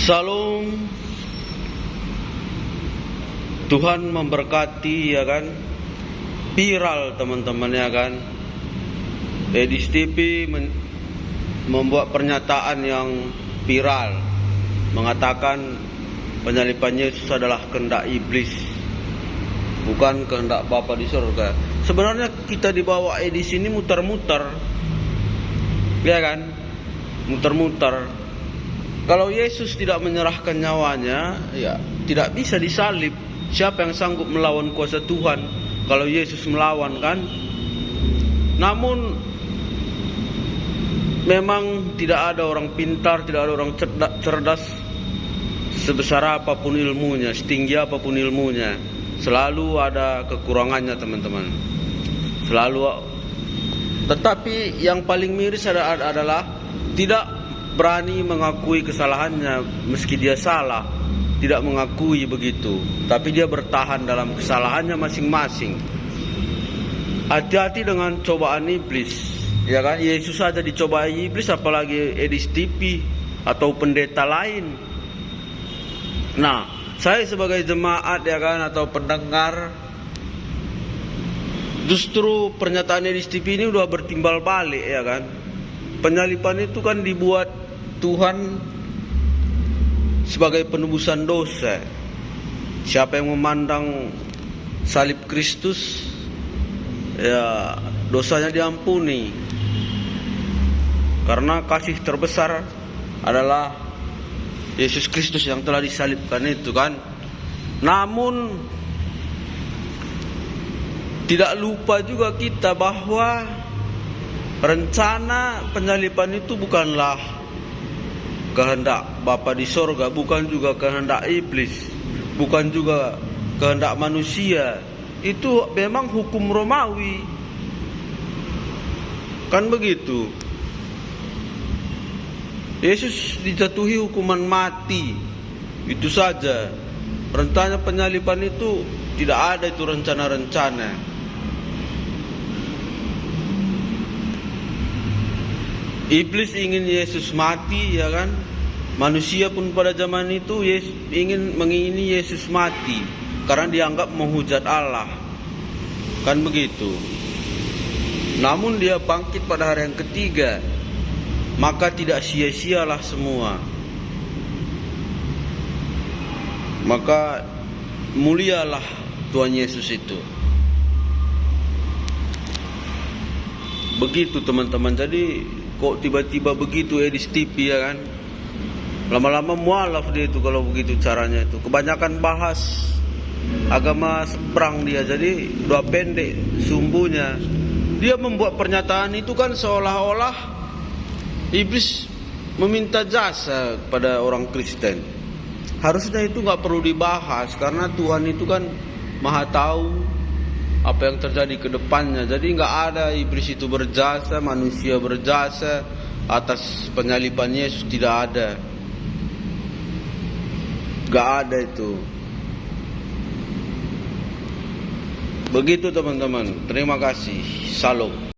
Salam. Tuhan memberkati, ya kan. Viral teman-teman, ya kan. Edis TV membuat pernyataan yang viral, mengatakan penyaliban Yesus adalah kehendak iblis, bukan kehendak Bapa di surga. Sebenarnya kita dibawa di sini muter-muter, ya kan, muter-muter. Kalau Yesus tidak menyerahkan nyawanya, ya tidak bisa disalib. Siapa yang sanggup melawan kuasa Tuhan? Kalau Yesus melawan, kan? Namun memang tidak ada orang pintar, tidak ada orang cerdas, sebesar apapun ilmunya, setinggi apapun ilmunya, selalu ada kekurangannya, teman-teman. Selalu. Tetapi yang paling miris adalah tidak berani mengakui kesalahannya, meski dia salah, tidak mengakui begitu, tapi dia bertahan dalam kesalahannya masing-masing. Hati-hati dengan cobaan iblis, ya kan? Yesus saja dicobai iblis, apalagi Edis TV atau pendeta lain. Nah, saya sebagai jemaat, ya kan, atau pendengar, justru pernyataan Edis TV ini udah bertimbal balik, ya kan? Penyaliban itu kan dibuat Tuhan sebagai penebusan dosa. Siapa yang memandang salib Kristus, ya dosanya diampuni, karena kasih terbesar adalah Yesus Kristus yang telah disalibkan itu, kan. Namun tidak lupa juga kita bahwa rencana penyaliban itu bukanlah kehendak Bapa di sorga, bukan juga kehendak iblis, bukan juga kehendak manusia. Itu memang hukum Romawi, kan begitu. Yesus dijatuhi hukuman mati, itu saja. Rencana penyaliban itu tidak ada, itu rencana-rencana. Iblis ingin Yesus mati, ya kan. Manusia pun pada zaman itu mengingini Yesus mati, karena dianggap menghujat Allah, kan begitu. Namun dia bangkit pada hari yang ketiga, maka tidak sia-sialah semua. Maka mulialah Tuhan Yesus itu. Begitu, teman-teman. Jadi kok tiba-tiba begitu Edis TV, ya kan? Lama-lama mualaf dia itu kalau begitu caranya itu. Kebanyakan bahas agama seberang dia, jadi udah pendek sumbunya. Dia membuat pernyataan itu kan seolah-olah iblis meminta jasa pada orang Kristen. Harusnya itu gak perlu dibahas, karena Tuhan itu kan maha tahu apa yang terjadi ke depannya. Jadi gak ada iblis itu berjasa, manusia berjasa atas penyaliban Yesus, tidak ada. Gak ada itu. Begitu, teman-teman. Terima kasih. Salam.